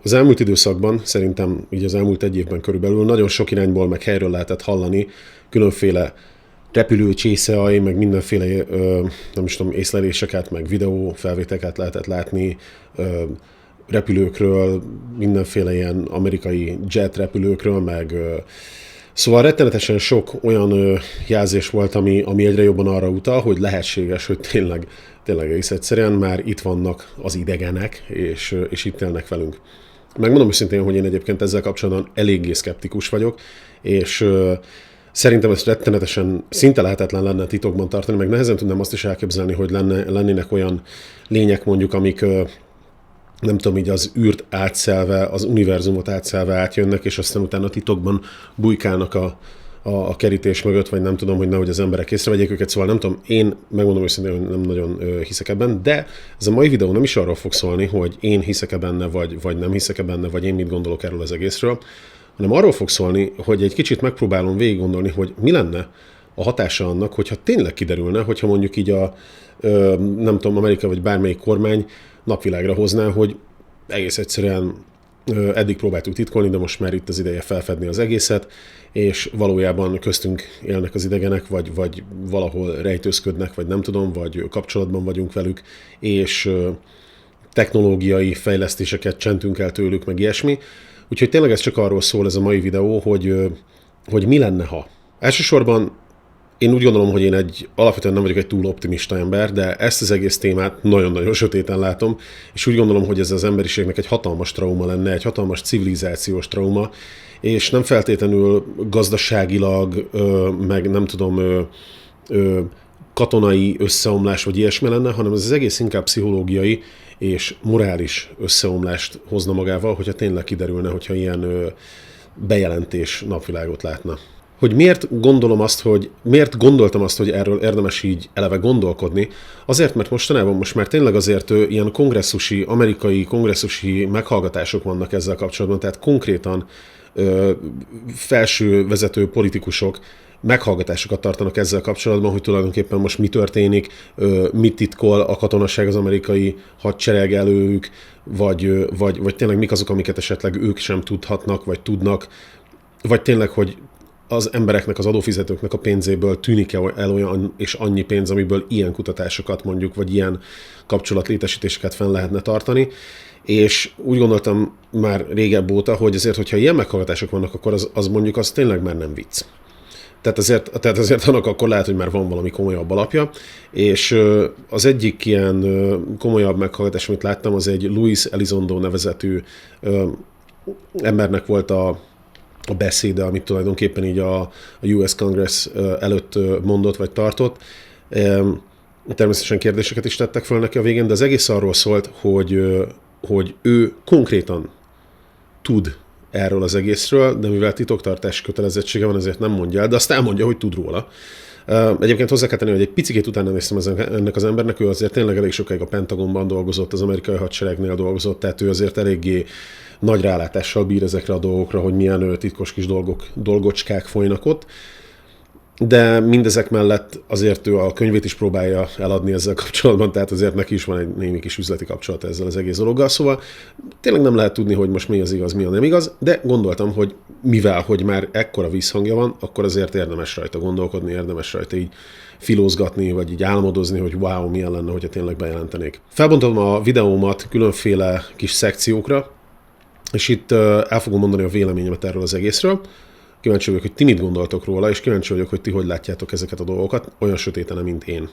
Az elmúlt időszakban, szerintem így az elmúlt egy évben körülbelül nagyon sok irányból meg helyről lehetett hallani különféle repülő csészehaj, meg mindenféle, nem is tudom, észleléseket, meg videófelvételeket lehetett látni repülőkről, mindenféle ilyen amerikai jet repülőkről, meg szóval rettenetesen sok olyan jelzés volt, ami egyre jobban arra utal, hogy lehetséges, hogy tényleg egész egyszerűen már itt vannak az idegenek, és itt élnek velünk. Megmondom őszintén, hogy én egyébként ezzel kapcsolatban eléggé szkeptikus vagyok, és szerintem ez rettenetesen szinte lehetetlen lenne titokban tartani, meg nehezen tudnám azt is elképzelni, hogy lennének olyan lények mondjuk, amik nem tudom, így az űrt átszelve, az univerzumot átszelve átjönnek, és aztán utána titokban bujkálnak a kerítés mögött, vagy nem tudom, hogy nehogy az emberek észrevegyék őket, szóval nem tudom, én megmondom őszintén, hogy nem nagyon hiszek ebben, de ez a mai videó nem is arról fog szólni, hogy én hiszek-e benne, vagy nem hiszek-e benne, vagy én mit gondolok erről az egészről, hanem arról fog szólni, hogy egy kicsit megpróbálom végig gondolni, hogy mi lenne a hatása annak, hogyha tényleg kiderülne, hogyha mondjuk így nem tudom, Amerika vagy bármelyik kormány napvilágra hozná, hogy egész egyszerűen eddig próbáltuk titkolni, de most már itt az ideje felfedni az egészet, és valójában köztünk élnek az idegenek, vagy valahol rejtőzködnek, vagy nem tudom, vagy kapcsolatban vagyunk velük, és technológiai fejlesztéseket csentünk el tőlük, meg ilyesmi. Úgyhogy tényleg ez csak arról szól ez a mai videó, hogy mi lenne, ha. Elsősorban én úgy gondolom, hogy én alapvetően nem vagyok egy túl optimista ember, de ezt az egész témát nagyon-nagyon sötéten látom, és úgy gondolom, hogy ez az emberiségnek egy hatalmas trauma lenne, egy hatalmas civilizációs trauma, és nem feltétlenül gazdaságilag, meg nem tudom, katonai összeomlás vagy ilyesmi lenne, hanem ez az egész inkább pszichológiai és morális összeomlást hozna magával, hogyha tényleg kiderülne, hogyha ilyen bejelentés napvilágot látna. Hogy miért gondoltam azt, hogy erről érdemes így eleve gondolkodni? Azért, mert mostanában most már tényleg azért ilyen amerikai kongresszusi meghallgatások vannak ezzel kapcsolatban, tehát konkrétan felső vezető politikusok meghallgatásokat tartanak ezzel kapcsolatban, hogy tulajdonképpen most mi történik, mit titkol a katonaság az amerikai hadsereg előük, vagy tényleg mik azok, amiket esetleg ők sem tudhatnak, vagy tudnak, vagy tényleg, hogy az embereknek, az adófizetőknek a pénzéből tűnik el olyan és annyi pénz, amiből ilyen kutatásokat mondjuk, vagy ilyen kapcsolatlétesítéseket fenn lehetne tartani. És úgy gondoltam már régebb óta, hogy azért, hogyha ilyen meghallgatások vannak, akkor az mondjuk az tényleg már nem vicc. Tehát azért annak akkor lehet, hogy már van valami komolyabb alapja, és az egyik ilyen komolyabb meghallgatás, amit láttam, az egy Luis Elizondo nevezetű embernek volt a beszéde, amit tulajdonképpen így a US Congress előtt mondott, vagy tartott. Természetesen kérdéseket is tettek fel neki a végén, de az egész arról szólt, hogy ő konkrétan tud erről az egészről, de mivel titoktartási kötelezettsége van, ezért nem mondja el, de azt elmondja, hogy tud róla. Egyébként hozzá kell tenni, hogy egy picikét utána néztem ennek az embernek, ő azért tényleg elég sokáig a Pentagonban dolgozott, az amerikai hadseregnél dolgozott, tehát ő azért eléggé nagy rálátással bír ezekre a dolgokra, hogy milyen titkos kis dolgocskák folynak ott. De mindezek mellett azért ő a könyvét is próbálja eladni ezzel kapcsolatban, tehát azért neki is van egy némi kis üzleti kapcsolata ezzel az egész dologgal, szóval tényleg nem lehet tudni, hogy most mi az igaz, mi a nem igaz, de gondoltam, hogy mivel, hogy már ekkora vízhangja van, akkor azért érdemes rajta gondolkodni, érdemes rajta így filózgatni, vagy így álmodozni, hogy wow, milyen lenne, hogyha tényleg bejelentenék. Felbontom a videómat különféle kis szekciókra, és itt el fogom mondani a véleményemet erről az egészről. Kíváncsi vagyok, hogy ti mit gondoltok róla, és kíváncsi vagyok, hogy ti hogy látjátok ezeket a dolgokat, olyan sötéten, mint én.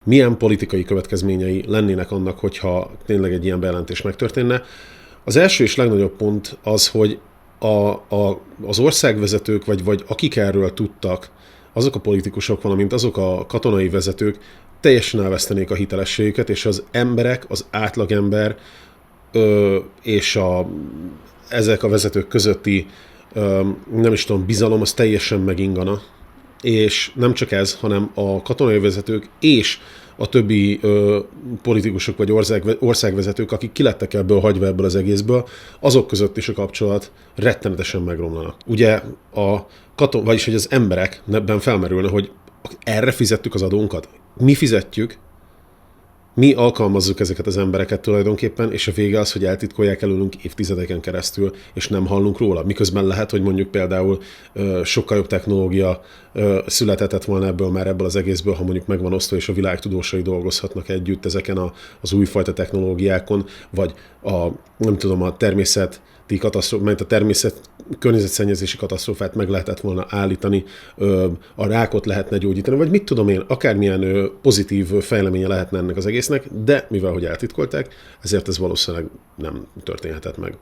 Milyen politikai következményei lennének annak, hogyha tényleg egy ilyen bejelentés megtörténne? Az első és legnagyobb pont az, hogy az országvezetők, vagy akik erről tudtak, azok a politikusok, valamint azok a katonai vezetők teljesen elvesztenék a hitelességüket, és az emberek, az átlagember és ezek a vezetők közötti nem is tudom, bizalom, az teljesen megingana. És nem csak ez, hanem a katonai vezetők és a többi politikusok vagy országvezetők, akik kilettek ebből hagyva ebből az egészből, azok között is a kapcsolat rettenetesen megromlana. Ugye vagyis hogy az emberekben felmerülne, hogy erre fizettük az adónkat. Mi fizetjük, Mi alkalmazzuk ezeket az embereket tulajdonképpen, és a vége az, hogy eltitkolják előlünk évtizedeken keresztül, és nem hallunk róla. Miközben lehet, hogy mondjuk például sokkal jobb technológia született volna ebből az egészből, ha mondjuk megvan osztva, és a világ tudósai dolgozhatnak együtt ezeken az újfajta technológiákon, vagy a természeti katasztrófát, a környezetszennyezési katasztrófát meg lehetett volna állítani, a rákot lehetne gyógyítani, vagy mit tudom én, akármilyen pozitív fejleménye lehetne ennek az egésznek, de mivel hogy eltitkolták, ezért ez valószínűleg nem történhetett meg.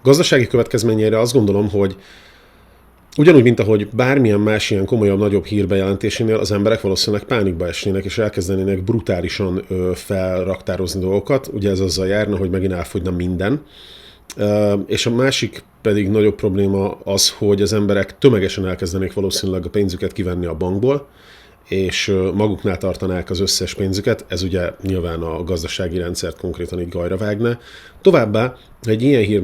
Gazdasági következményeire azt gondolom, hogy ugyanúgy, mint ahogy bármilyen más ilyen komolyabb, nagyobb hírbejelentésénél az emberek valószínűleg pánikba esnének, és elkezdenének brutálisan felraktározni dolgokat. Ugye ez azzal járna, hogy megint elfogyna minden. És a másik pedig nagyobb probléma az, hogy az emberek tömegesen elkezdenék valószínűleg a pénzüket kivenni a bankból, és maguknál tartanák az összes pénzüket, ez ugye nyilván a gazdasági rendszert konkrétan így gajra vágna. Továbbá, ha egy ilyen hír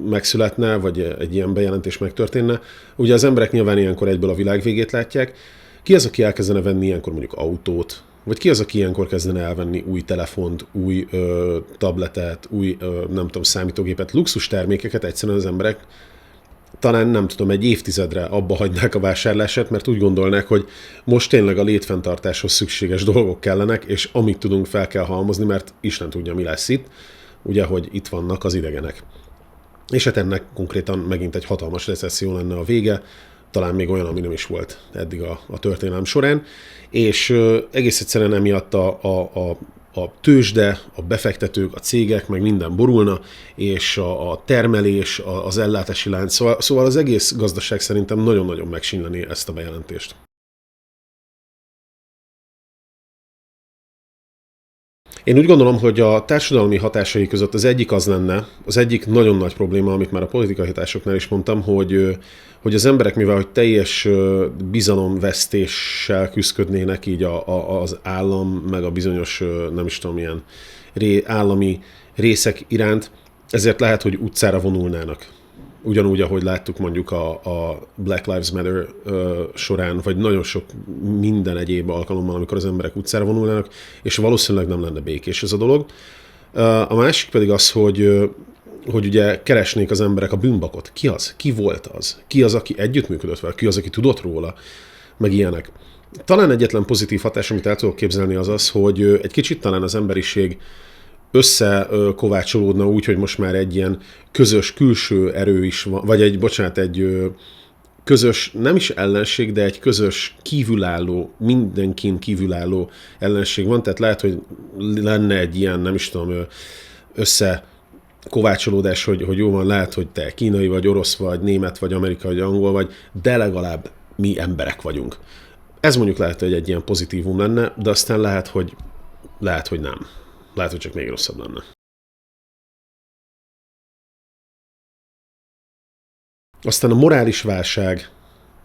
megszületne, vagy egy ilyen bejelentés megtörténne, ugye az emberek nyilván ilyenkor egyből a világ végét látják. Ki az, aki elkezdene venni ilyenkor mondjuk autót, vagy ki az, aki ilyenkor kezdene elvenni új telefont, új tabletet, új számítógépet, luxus termékeket, egyszerűen az emberek talán nem tudom, egy évtizedre abba hagynák a vásárlását, mert úgy gondolnák, hogy most tényleg a létfenntartáshoz szükséges dolgok kellenek, és amit tudunk, fel kell halmozni, mert Isten tudja, mi lesz itt, ugye, hogy itt vannak az idegenek. És hát ennek konkrétan megint egy hatalmas recesszió lenne a vége, talán még olyan, ami nem is volt eddig a történelem során, és egész egyszerűen emiatt a tőzsde, a befektetők, a cégek, meg minden borulna, és a termelés, az ellátási lánc, szóval az egész gazdaság szerintem nagyon-nagyon megsínleni ezt a bejelentést. Én úgy gondolom, hogy a társadalmi hatásai között az egyik az lenne, az egyik nagyon nagy probléma, amit már a politikai hatásoknál is mondtam, hogy az emberek, mivel hogy teljes bizalomvesztéssel küszködnének így az állam, meg a bizonyos, nem is tudom, ilyen állami részek iránt, ezért lehet, hogy utcára vonulnának. Ugyanúgy, ahogy láttuk mondjuk a Black Lives Matter során, vagy nagyon sok minden egyéb alkalommal, amikor az emberek utcára vonulnának, és valószínűleg nem lenne békés ez a dolog. A másik pedig az, hogy ugye keresnék az emberek a bűnbakot. Ki az? Ki volt az? Ki az, aki együttműködött vele? Ki az, aki tudott róla? Meg ilyenek. Talán egyetlen pozitív hatás, amit el tudok képzelni, az az, hogy egy kicsit talán az emberiség összekovácsolódna úgy, hogy most már egy ilyen közös külső erő is van, vagy egy közös, nem is ellenség, de egy közös kívülálló, mindenkin kívülálló ellenség van, tehát lehet, hogy lenne egy ilyen, nem is tudom, összekovácsolódás, hogy jó van, lehet, hogy te kínai vagy, orosz vagy, német vagy, amerikai vagy, angol vagy, de legalább mi emberek vagyunk. Ez mondjuk lehet, hogy egy ilyen pozitívum lenne, de aztán lehet, hogy nem. Lehet, hogy csak még rosszabb lenne. Aztán a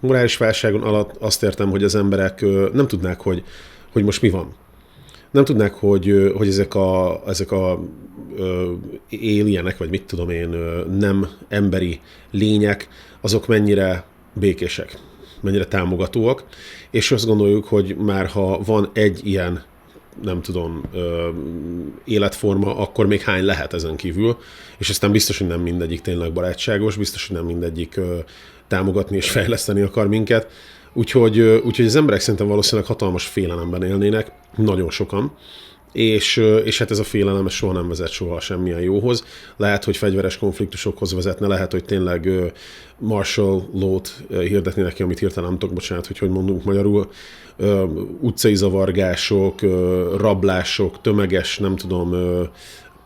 morális válságon alatt azt értem, hogy az emberek nem tudnák, hogy most mi van. Nem tudnák, hogy ezek a alienek, vagy mit tudom én, nem emberi lények, azok mennyire békések, mennyire támogatóak, és azt gondoljuk, hogy már ha van egy ilyen nem tudom, életforma, akkor még hány lehet ezen kívül, és aztán biztos, hogy nem mindegyik tényleg barátságos, biztos, hogy nem mindegyik támogatni és fejleszteni akar minket, úgyhogy az emberek szerintem valószínűleg hatalmas félelemben élnének, nagyon sokan, és hát ez a félelem soha nem vezet soha semmilyen jóhoz. Lehet, hogy fegyveres konfliktusokhoz vezetne, lehet, hogy tényleg martial law-t hirdetnének ki, amit hirtelen nem tudok, bocsánat, hogy mondunk magyarul, utcai zavargások, rablások, tömeges, nem tudom,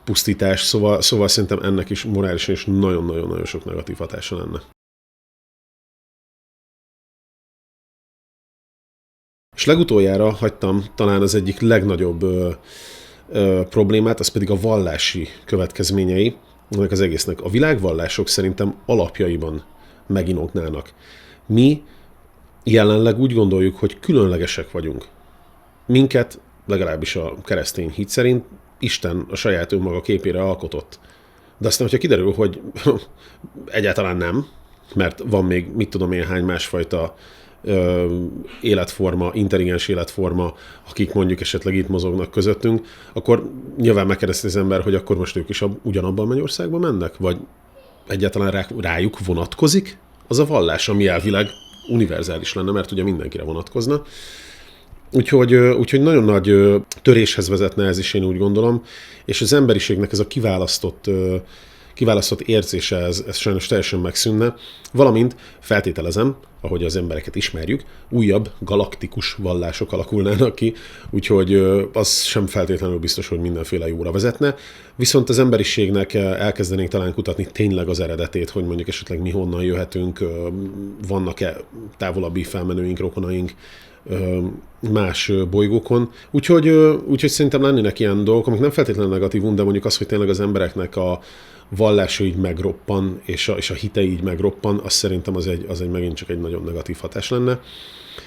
pusztítás, szóval szerintem ennek is morálisan is nagyon-nagyon sok negatív hatása lenne. És legutoljára hagytam talán az egyik legnagyobb problémát, az pedig a vallási következményei ennek az egésznek. A világvallások szerintem alapjaiban meginoknának. Mi jelenleg úgy gondoljuk, hogy különlegesek vagyunk. Minket, legalábbis a keresztény hit szerint, Isten a saját önmaga képére alkotott. De aztán, hogyha kiderül, hogy egyáltalán nem, mert van még, mit tudom én, hány másfajta életforma, intelligens életforma, akik mondjuk esetleg itt mozognak közöttünk, akkor nyilván megkérdezte az ember, hogy akkor most ők is ugyanabban a mennyországba mennek? Vagy egyáltalán rájuk vonatkozik az a vallás, ami elvileg univerzális lenne, mert ugye mindenkire vonatkozna. Úgyhogy nagyon nagy töréshez vezetne ez is, én úgy gondolom, és az emberiségnek ez a kiválasztott érzése, ez sajnos teljesen megszűnne, valamint feltételezem, ahogy az embereket ismerjük, újabb galaktikus vallások alakulnának ki, úgyhogy az sem feltétlenül biztos, hogy mindenféle jóra vezetne. Viszont az emberiségnek elkezdenénk talán kutatni tényleg az eredetét, hogy mondjuk esetleg mi honnan jöhetünk, vannak-e távolabbi felmenőink, rokonaink, más bolygókon. Úgyhogy szerintem lennének ilyen dolgok, amik nem feltétlenül negatívum, de mondjuk az, hogy tényleg az embereknek a vallása így megroppan, és a hite így megroppan, az szerintem az egy megint csak egy nagyon negatív hatás lenne.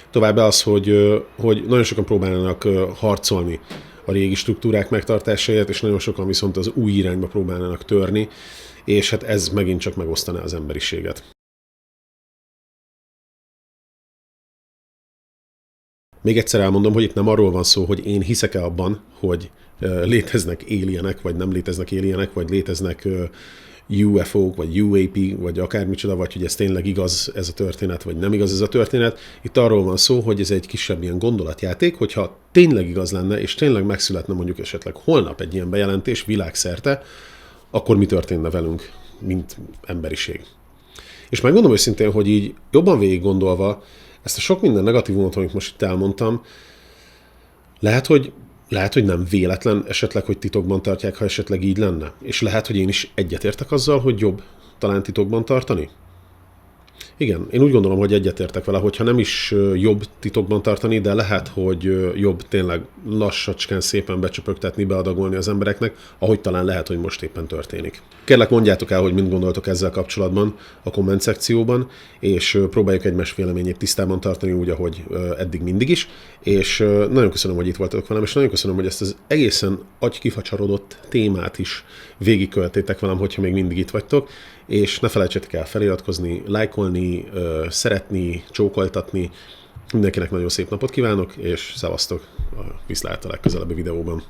Továbbá az, hogy nagyon sokan próbálnának harcolni a régi struktúrák megtartásáért, és nagyon sokan viszont az új irányba próbálnának törni, és hát ez megint csak megosztaná az emberiséget. Még egyszer elmondom, hogy itt nem arról van szó, hogy én hiszek-e abban, hogy léteznek alienek, vagy nem léteznek alienek, vagy léteznek UFO-k, vagy UAP, vagy akármicsoda, vagy hogy ez tényleg igaz ez a történet, vagy nem igaz ez a történet. Itt arról van szó, hogy ez egy kisebb ilyen gondolatjáték, hogyha tényleg igaz lenne, és tényleg megszületne mondjuk esetleg holnap egy ilyen bejelentés világszerte, akkor mi történne velünk, mint emberiség. És megmondom őszintén, hogy így jobban végig gondolva, ezt a sok minden negatívumot, amit most itt elmondtam, lehet, hogy nem véletlen esetleg, hogy titokban tartják, ha esetleg így lenne. És lehet, hogy én is egyetértek azzal, hogy jobb talán titokban tartani. Igen, én úgy gondolom, hogy egyetértek vele, hogyha nem is jobb titokban tartani, de lehet, hogy jobb tényleg lassacskán szépen becsöpögtetni, beadagolni az embereknek, ahogy talán lehet, hogy most éppen történik. Kérlek, mondjátok el, hogy mit gondoltok ezzel kapcsolatban a komment szekcióban, és próbáljuk egymás véleményét tisztában tartani úgy, ahogy eddig mindig is, és nagyon köszönöm, hogy itt voltatok velem, és nagyon köszönöm, hogy ezt az egészen agykifacsarodott témát is végigköltétek velem, hogyha még mindig itt vagytok, és ne felejtsétek el feliratkozni, lájkolni, szeretni, csókoltatni. Mindenkinek nagyon szép napot kívánok, és szevasztok, viszlát a legközelebbi videóban.